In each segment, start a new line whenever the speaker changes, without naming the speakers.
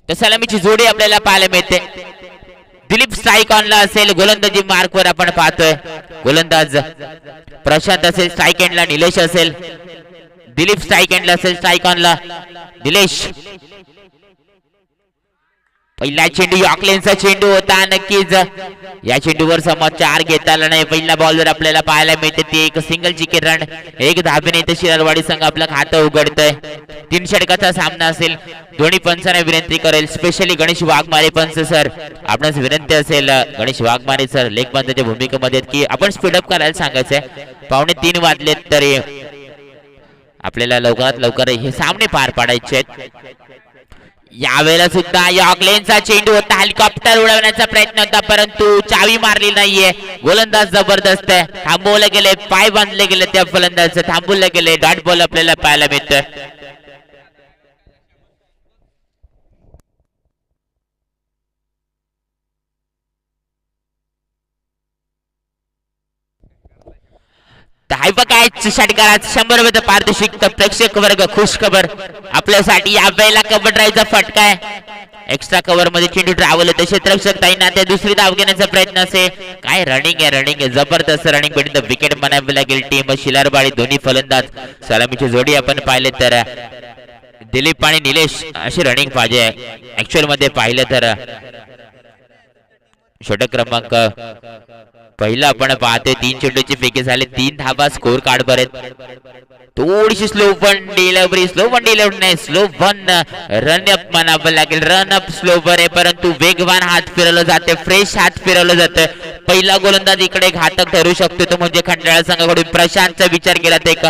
तर सलामीची जोडी आपल्याला पाहायला मिळते. दिलीप स्ट्राईक ऑनला असेल, गोलंदाजी मार्कवर आपण पाहतोय. गोलंदाज प्रशांत असेल, स्ट्राईक एंडला निलेश असेल. दिलीप स्ट्राईक एंडला असेल, स्ट्राईक ऑनला निलेश. पहिला चेंडू यॉर्कलेनचा चेंडू होता. नक्कीच या चेंडूवर समोर 4 घेता आला नाही. पहिल्या बॉलवर आपल्याला पाहायला मिळते ती एक सिंगल चिके रन. एक धाबेने इथे शिरारवाडी संघ आपलं खातं उघडतंय. 3 षटकाचा सामना असेल. दोन्ही पंचांना विनंती करेल, स्पेशली गणेश वाघमारे पंच सर, आपणास विनंती असेल गणेश वाघमारे सर लेग पंचाच्या भूमिकेमध्ये की आपण स्पीडअप करायला सांगायचंय. 2:45 वाजलेत तरी आपल्याला लवकरात लवकर हे सामने पार पाडायचे आहेत. यावेळेला सुद्धा यॉर्कलेनचा चेंडू होता. हेलिकॉप्टर उडवण्याचा प्रयत्न होता परंतु चावी मारली नाहीये. गोलंदाज जबरदस्त आहे. थांबवले गेले, पाय बांधले गेले त्या फलंदाज, थांबवले गेले. डॉट बॉल आपल्याला पाहायला मिळतोय. हाय बघा षटकारात 100 रुपये पारितोषिक. प्रेक्षक वर्ग खुश खबर आपल्यासाठी या वेळेला कव्हर ड्राईव्हचा फटका आहे. एक्स्ट्रा कव्हर मध्ये चेंडू ट्रॅव्हल होते. क्षेत्ररक्षक ताईंना त्या दुसरी धाव घेण्याचा प्रयत्न असेल. काय रनिंग आहे जबरदस्त रनिंग भेटून विकेट बनावी लागेल टीम शिलारबाडी. दोन्ही फलंदाज सलामीची जोडी आपण पाहिले तर दिलीप आणि निलेश अशी रनिंग पाहिजे. ऍक्च्युअल मध्ये पाहिलं तर षटक क्रमांक पहिला आपण पाहतोय 3 चेंडूची फेकी झाले. 3 धावा स्कोर कार्ड वर आहेत. थोडीशी स्लो वन डिलिव्हरी, नाही स्लो वन रन अप म्हणावं लागेल. रन अप स्लोवर आहे परंतु वेगवान हात फिरवलं जाते, फ्रेश हात फिरवलं जातं. पहिला गोलंदाज इकडे घातक ठरू शकतो तो म्हणजे खंडाळा संघाकडून प्रशांतचा विचार केला. ते एक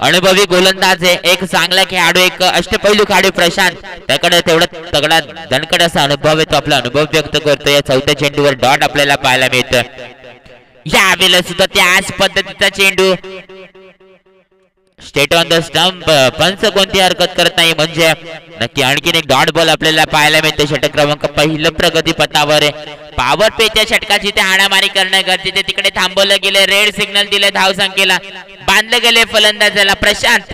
अनुभवी गोलंदाज आहे, एक चांगला खेळाडू, एक अष्टपैलू खेळाडू प्रशांत. त्याकडे तेवढा तगडा दणकट असा अनुभव आहे. तो आपला अनुभव व्यक्त करतो. या चौथ्या चेंडूवर डॉट आपल्याला पाहायला मिळतं. यावेळेला सुद्धा त्याच पद्धतीचा चेंडू स्टेट ऑन द स्टंप. पंच कोणती हरकत करत नाही म्हणजे नक्की आणखीन एक डॉट बॉल आपल्याला पाहायला मिळते. षटक क्रमांक पहिलं प्रगती पथावर आहे. पॉवर पेच्या षटकाची ते हाणामारी करणं गरजेचे. तिकडे थांबवलं गेले, रेड सिग्नल दिले धाव संख्येला, बांधले गेले फलंदाजाला. प्रशांत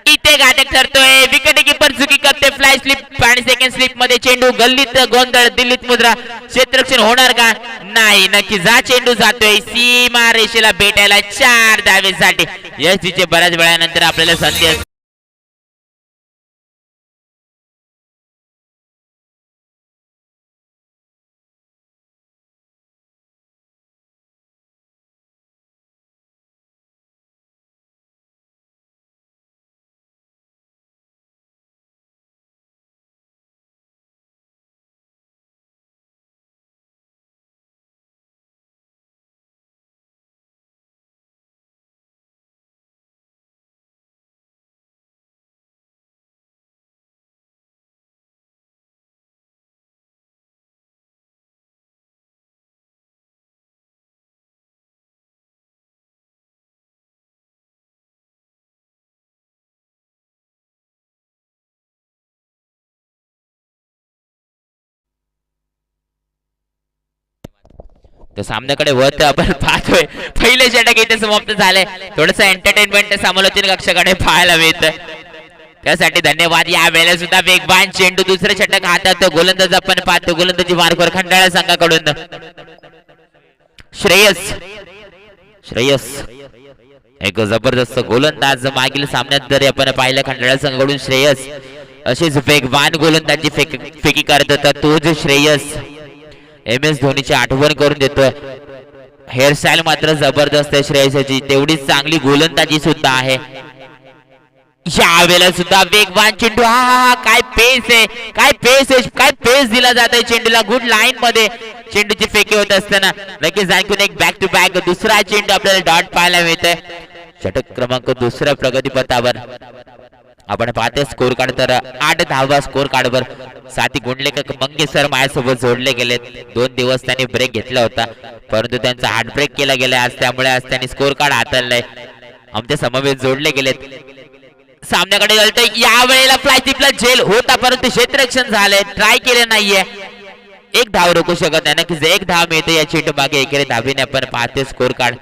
इथे घातक ठरतोय. विकेट कीपर चुकी करते. फ्लाय स्लिप आणि सेकंड स्लिप मध्ये चेंडू गल्लीत गोंधळ. दिल्लीत मुद्रा. क्षेत्ररक्षण होणार का? नाही. नक्की जा चेंडू जातोय सीमा रेषेला भेटायला 4 धावेसाठी. यश तिचे बऱ्याच वेळानंतर आपल्याला संधी असते. तर सामन्याकडे वळत आपण पाहतोय. पहिले षटक इथे समाप्त झाले. थोडस एंटरटेनमेंट समालोचन कक्षाकडे पाहायला मिळतं. त्यासाठी धन्यवाद. या वेळेला सुद्धा वेगवान चेंडू दुसरे षटक हातात. गोलंदाज आपण पाहतो. गोलंदाजी मार्कवर खंडाळा संघाकडून श्रेयस एक जबरदस्त गोलंदाज. मागील सामन्यात जरी आपण पाहिलं खंडाळा संघाकडून श्रेयस अशीच वेगवान गोलंदाजी फेकी करत होता. तोच श्रेयस MS धोनीची आठवण करून देतोय. हेअरस्टाईल मात्र जबरदस्त आहे श्रेयसची, तेवढीच चांगली गोलंदाजी सुद्धा आहे. यावेळेला सुद्धा वेगवान चेंडू. हा काय पेस आहे, काय पेस दिला जात आहे चेंडूला. गुड लाईन मध्ये चेंडूची फेकी होत असताना लगेच आणखीन एक बॅक टू बॅक दुसरा चेंडू आपल्याला डॉट पाहायला मिळतोय. षटक क्रमांक दुसऱ्या प्रगतीपथावर आपण पाहते. स्कोर कार्ड तर 8 धावा स्कोर कार्डवर. साथी गुंडलेकर मंगे सर माझ्यासोबत जोडले गेलेत. 2 दिवस त्यांनी ब्रेक घेतला होता परंतु त्यांचा हार्ट ब्रेक केला गेला आज. त्यामुळे आज त्यांनी स्कोर कार्ड हाताळलंय. आमच्या समवेत जोडले गेलेत. सामन्याकडे गलतोय. या वेळेला फ्लाय टिपला झेल होता परंतु क्षेत्ररक्षण झाले. ट्राय केले नाहीये. 1 धाव रोखू शकत नाही. नक्कीच 1 धाव मिळते या चेंडू मागे. एकेरी धाबीने आपण पाहते स्कोर कार्ड.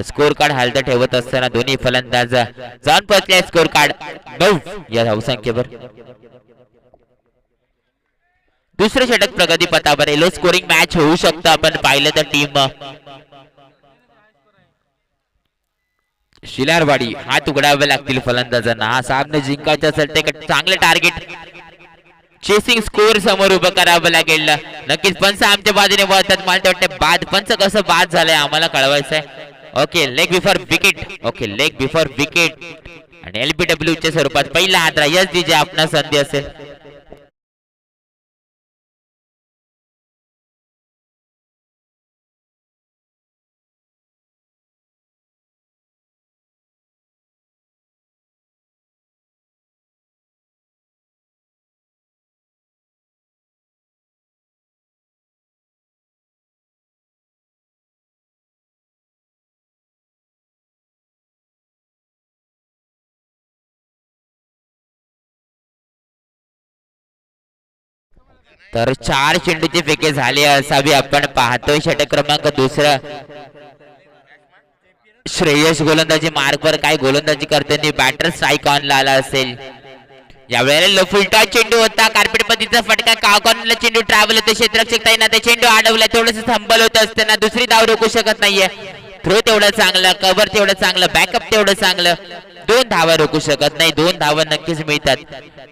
स्कोर कार्ड हालत ठेवत असताना दोन्ही फलंदाज जाऊन पोहोचले. स्कोर कार्ड 9 या धावसंख्येवर. दुसरे षटक प्रगती पथावर. लो स्कोरिंग मॅच होऊ शकतं आपण पाहिलं तर. टीम शिलारवाडी हात उघडावे लागतील फलंदाजांना. हा सामना जिंकायचा असेल ते चांगलं टार्गेट चेसिंग स्कोर समोर उभं करावं लागेल. नक्कीच पंच आमच्या बाजूने वळतात. मला वाटतं बाद पंच कसं बाद झालंय आम्हाला कळवायचंय. Okay leg before wicket. Okay leg before wicket आणि एलबीडब्ल्यू च्या स्वरूपात पहिला हात यस DJ आपला संधी असेल. तर 4 चेंडूचे फेके झाले असावी आपण पाहतोय. षटक क्रमांक दुसरा. श्रेयस गोलंदाजी मार्कवर काय गोलंदाजी करताना बॅटर स्ट्राईक ऑन ला आला असेल. यावेळेला फुलटॉ चेंडू होता. कार्पेट पतीचा फटका. काकॉनला चेंडू ट्रॅव्हल होते. क्षेत्ररक्षक ताईंना ते चेंडू अडवला. थोडंसं थांबल होत असताना दुसरी धाव रोखू शकत नाहीये. थ्रो तेवढं चांगलं, कव्हर तेवढं चांगलं, बॅकअप तेवढं चांगलं. 2 धावा रोखू शकत नाही. 2 धावा नक्कीच मिळतात.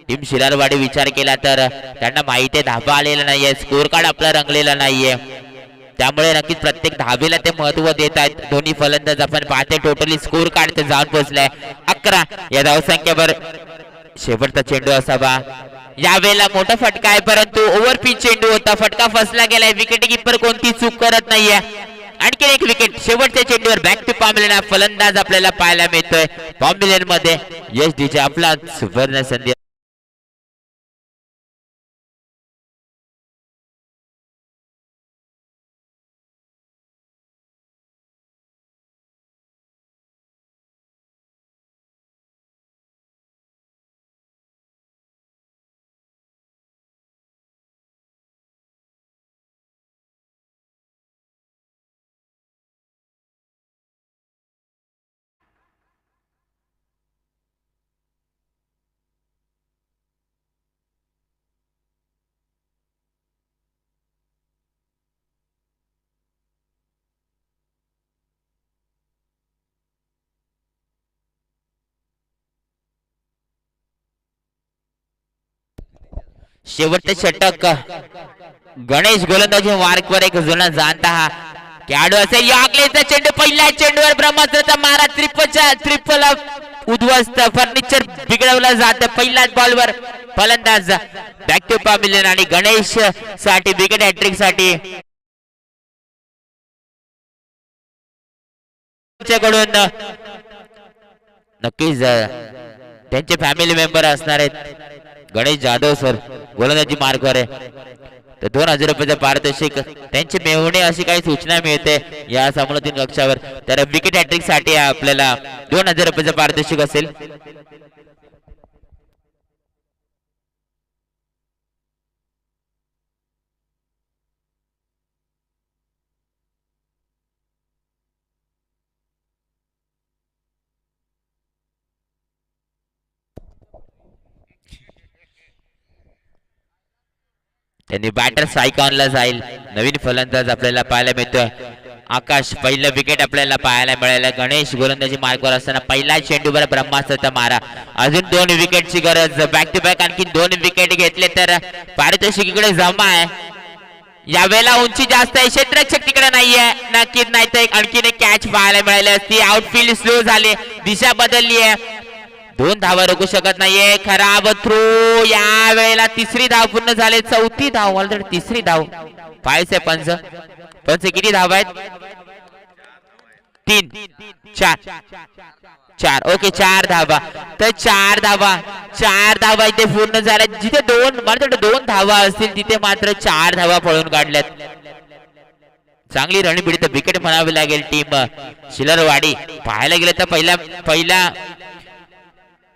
टीम शिलारवाडी विचार केला तर त्यांना माहिती आहे धावा आलेला नाहीये. स्कोर कार्ड आपला रंगलेला नाहीये. त्यामुळे नक्कीच प्रत्येक धावेला ते महत्व देत आहेत. दोन्ही फलंदाज आपण पाहते. टोटली स्कोर कार्ड ते जाऊन पोहोचलाय 11 या धावसंख्येवर. शेवटचा चेंडू असावा. यावेळेला मोठा फटका आहे परंतु ओव्हर पिच चेंडू होता. फटका फसला गेलाय. विकेट किपर कोणती चूक करत नाहीये. आणखी एक विकेट शेवटच्या चेंडूवर बॅक टू पॉम्बिलियन फलंदाज आपल्याला पाहायला मिळतोय. पॉम्बिलियन मध्ये यश DJ आपला सुवर्ण संधी. शेवटचे षटक. गणेश गोलंदाजी मार्कवर एक जुना जाणता हा खेळाडू असेल. यागलेचा चेंडू पहिल्या चेंडूवर ब्रह्मास्त्राचा मारा. ट्रिपल उद्ध्वस्त. फर्निचर बिघडवलं जातं पहिल्याच बॉलवर. फलंदाज बॅक टू पॉम्बिलियन आणि गणेश साठी विकेट हॅट्रिक साठी कडून नक्कीच त्यांचे फॅमिली मेंबर असणार आहेत. गणेश जाधव सर गोलंदाजी मार्कवर आहे. तर 2000 रुपयाचा पारितोषिक त्यांची मेवणे अशी काही सूचना मिळते या समोरातील कक्षावर. तर विकेट हॅट्रिक साठी आपल्याला 2000 रुपयाचा पारितोषिक असेल. त्यांनी बॅटर स्ट्राईक ऑनला जाईल. नवीन फलंदाज आपल्याला पाहायला मिळतोय आकाश. पहिलं विकेट आपल्याला पाहायला मिळालं. गणेश गोलंदाजी मार्कवर असताना पहिला चेंडूवर ब्रह्मास्त्राचा मारा. अजून 2 विकेटची गरज. बॅक टू बॅक आणखी 2 विकेट घेतले तर पारितोषिक इकडे जमा आहे. यावेळेला उंची जास्त आहे. क्षेत्ररक्षक तिकडे नाहीये. नक्कीच नाही तर आणखीन एक कॅच पाहायला मिळाली असती. आउटफील्ड स्लो झाले. दिशा बदलली आहे. 2 धावा रोखू शकत नाहीये. खराब थ्रो. या वेळेला तिसरी धाव पूर्ण झाले. 4थी धाव. मला तर तिसरी धाव पाहायचंय. पंच किती धाव आहेत? 3 4. ओके 4 धावा. तर 4 धावा इथे पूर्ण झाल्या. जिथे 2 मला तर 2 धावा असतील तिथे मात्र 4 धावा पळून काढल्यात. चांगली रणबिडीत विकेट म्हणावी लागेल टीम शिलारवाडी. पाहायला गेलं तर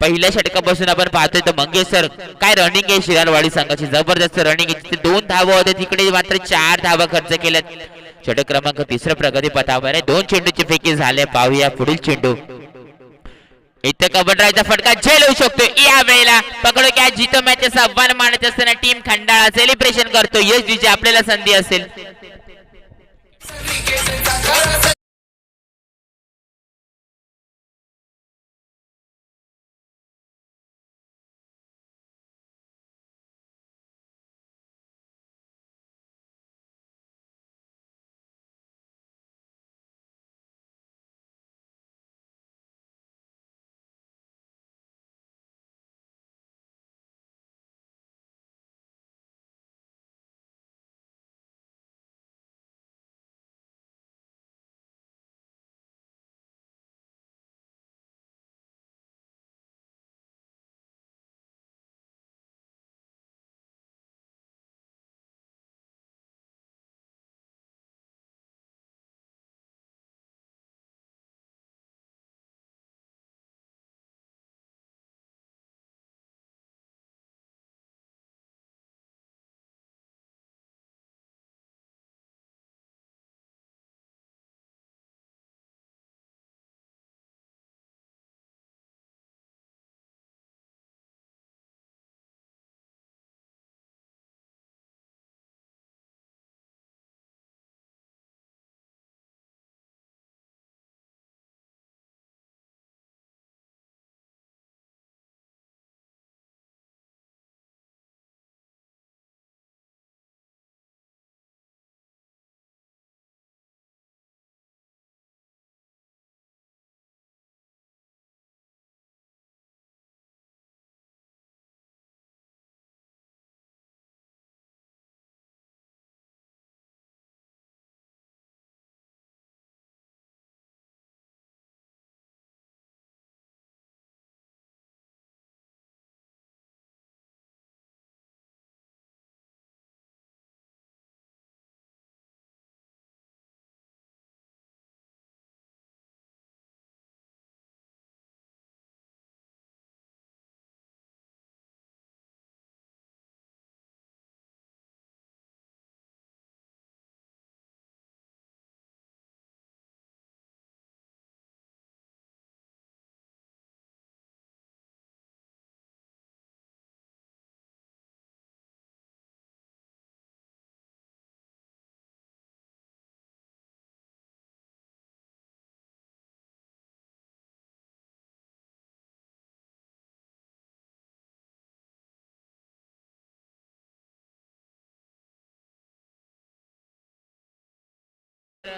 पहिल्या षटकापासून आपण पाहतोय तर मंगेश सर काय रनिंग आहे शिलारवाडी संघाची. जबरदस्त रनिंग आहे. तिथे 2 धावा होते तिकडे मात्र 4 धावा खर्च केल्यात. षटक क्रमांक 3 प्रगती पथावर आहे. 2 चेंडूचे फेकी झाले. पाहूया पुढील चेंडू. इथे कबड्डीचा फटका झेल होऊ शकतो या वेळेला. पकडो कॅच जितो मॅचचे आव्हान मानत असताना टीम खंडाळा सेलिब्रेशन करतो. यश जिचे आपल्याला संधी असेल.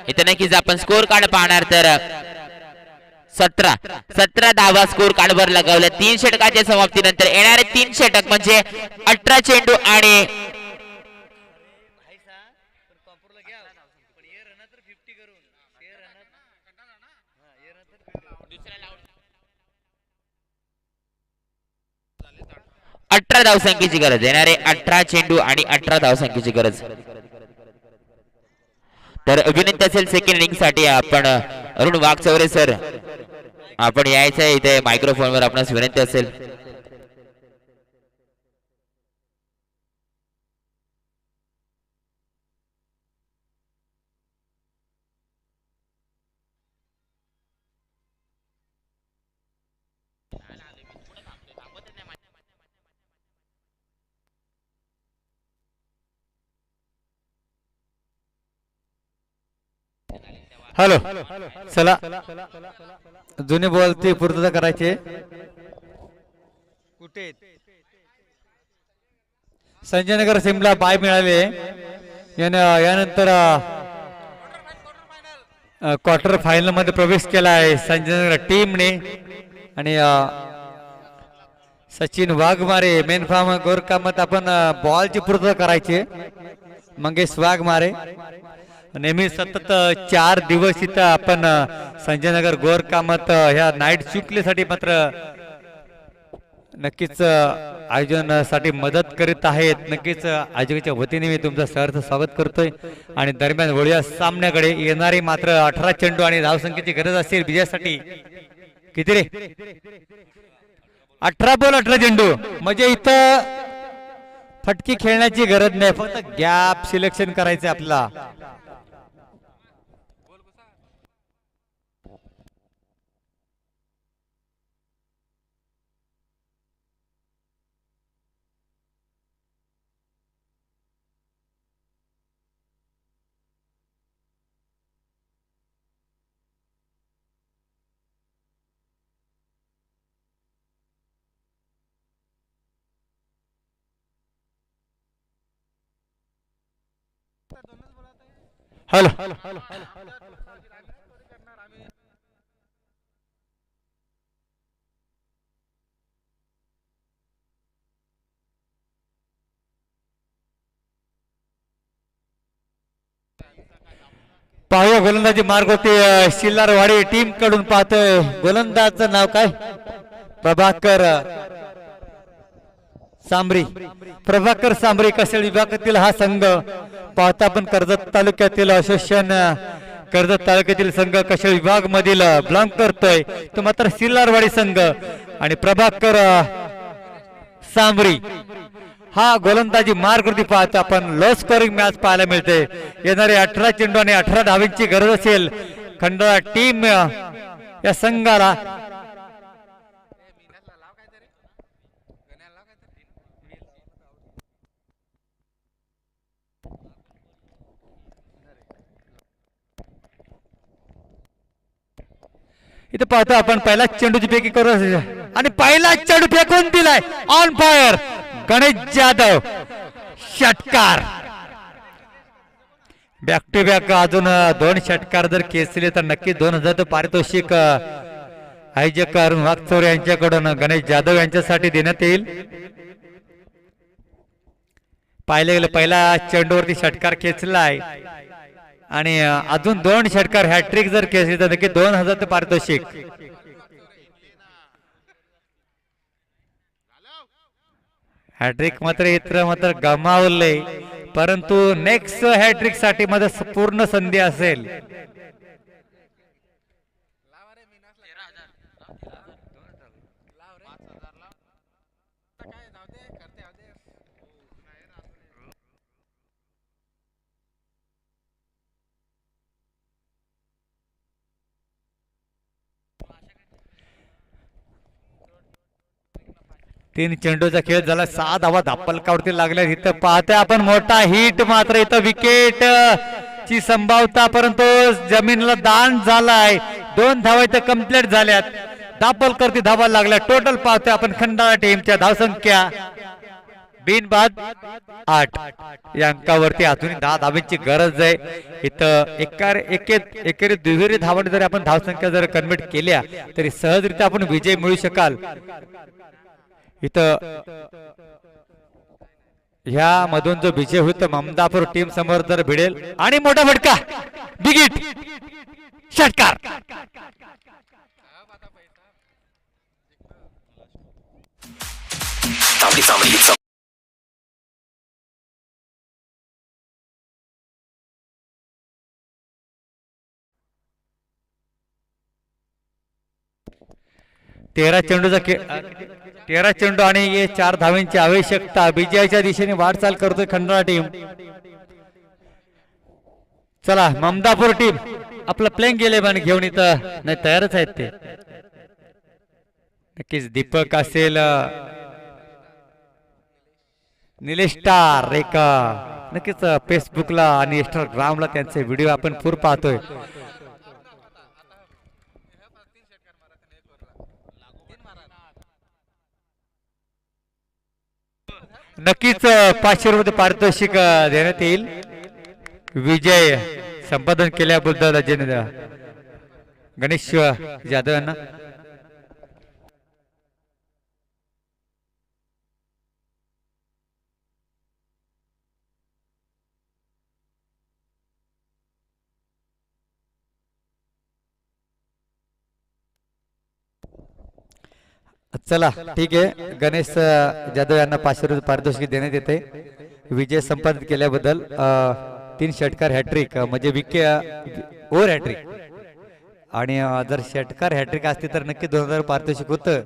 इथे नक्कीच आपण स्कोर कार्ड पाहणार तर 17 धावा स्कोर कार्ड वर लगावल्या. 3 षटकाच्या समाप्तीनंतर येणारे 3 षटक म्हणजे 18 चेंडू आणि 18 धावसंख्येची गरज. येणारे 18 चेंडू आणि 18 धावसंख्येची गरज. तर विनंती असेल सेकंड इनिंग साठी आपण अरुण वाघचौरे सर आपण यायचं आहे इथे मायक्रोफोनवर आपणास विनंती असेल.
हॅलो चला जुने बॉल ते पूर्तता करायचे. कुठे संजय नगर सिमला बाय मिळाले. यानंतर क्वार्टर फायनल मध्ये प्रवेश केला आहे संजय नगर टीमने. आणि सचिन वाघमारे मेन फॉर्म गोरकामत आपण बॉलची पूर्तता करायची. मंगेश वाघमारे नेहमी सतत 4 दिवस इथं आपण संजय नगर गोरकामत ह्या नाईट चुकलेसाठी मात्र नक्कीच आयोजनासाठी मदत करीत आहेत. नक्कीच आयोजकाच्या वतीने मी तुमचं सहर्ष स्वागत करतोय. आणि दरम्यान वळूया सामन्याकडे. येणारी मात्र 18 चेंडू आणि धावसंख्येची गरज असेल विजयासाठी. किती रे 18 बॉल 18 चेंडू म्हणजे इथं फटकी खेळण्याची गरज नाही. फक्त गॅप सिलेक्शन करायचं आपला. हॅलो पाहूया गोलंदाजी मार्ग होते शिल्लारवाडी टीम कडून पाहतोय गोलंदाजचं नाव काय प्रभाकर सांबरी प्रभाकर सांबरी कसेल विभागातील हा संघ पाहता आपण कर्जत तालुक्यातील असोसिएशन कर्जत तालुक्यातील संघ कशा विभाग मधील बिलॉंग करतोय तो मात्र शिल्लारवाडी संघ आणि प्रभाकर सांबरी हा गोलंदाजी मार्गवरती पाहतो आपण लो स्कोरिंग मॅच पाहायला मिळते येणारे 18 चेंडू आणि 18 धावांची गरज असेल खंडाळा टीम या संघाला इथे पाहतो आपण पहिला चेंडूची फेकी करू आणि पहिला चेंडू फेकून दिलाय ऑन फायर गणेश जाधव षटकार बॅक टू बॅक अजून 2 षटकार जर केसले तर नक्की 2000 पारितोषिक आयोजक वागचौरे यांच्याकडून गणेश जाधव यांच्यासाठी देण्यात येईल पाहिले गेलं पहिला चेंडूवरती षटकार खेचलाय आणि अजून 2 षटकार हॅट्रिक जर खेचली तर नक्की 2000 पारितोषिक हॅट्रिक मात्र गमावले परंतु नेक्स्ट हॅट्रिक साठी मध्ये पूर्ण संधी असेल तीन चेंडूचा खेळ झाला 6 धावा धापलकावरती लागल्या इथं पाहते आपण मोठा हिट मात्र इथं विकेट ची संभावना परंतु जमिनीला दान झालाय 2 धावा इथं कंप्लीट झाल्यात धापलकरती धावा लागल्या टोटल पाहते आपण खंडाळा टीमच्या धावसंख्या बिनबाद 8 या अंकावरती अजून 10 धावांची गरज आहे इथं एकेरी दुहेरी धावांनी जर आपण धावसंख्या जर कन्वर्ट केल्या तरी सहजरित्या आपण विजय मिळू शकाल इथं ह्या मधून जो विजय होतो ममदापूर टीम समोर जर भिडेल आणि मोठा फटका बिगिट षटकार तेरा चेंडू आणि 4 धावांची आवश्यकता विजयाच्या दिशेने वाटचाल करतोय खंडाळा टीम चला ममदापूर टीम आपलं प्लेइंग 11 घेऊन इथं नाही तयारच आहेत ते नक्कीच दीपक असेल निलेश स्टार एक नक्कीच फेसबुकला आणि इंस्टाग्रामला त्यांचे व्हिडिओ आपण पूर पाहतोय नक्कीच 500 रुपये पारितोषिक देण्यात येईल विजय संपादन केल्याबद्दल गणेश जाधव यांना चला ठीक आहे गणेश जाधव यांना 500 रुपये पारितोषिक देण्यात येते विजय संपादित केल्याबद्दल 3 षटकार हॅट्रिक म्हणजे ओव्हर हॅट्रिक आणि जर षटकार हॅट्रिक असते तर नक्की 2000 पारितोषिक होतं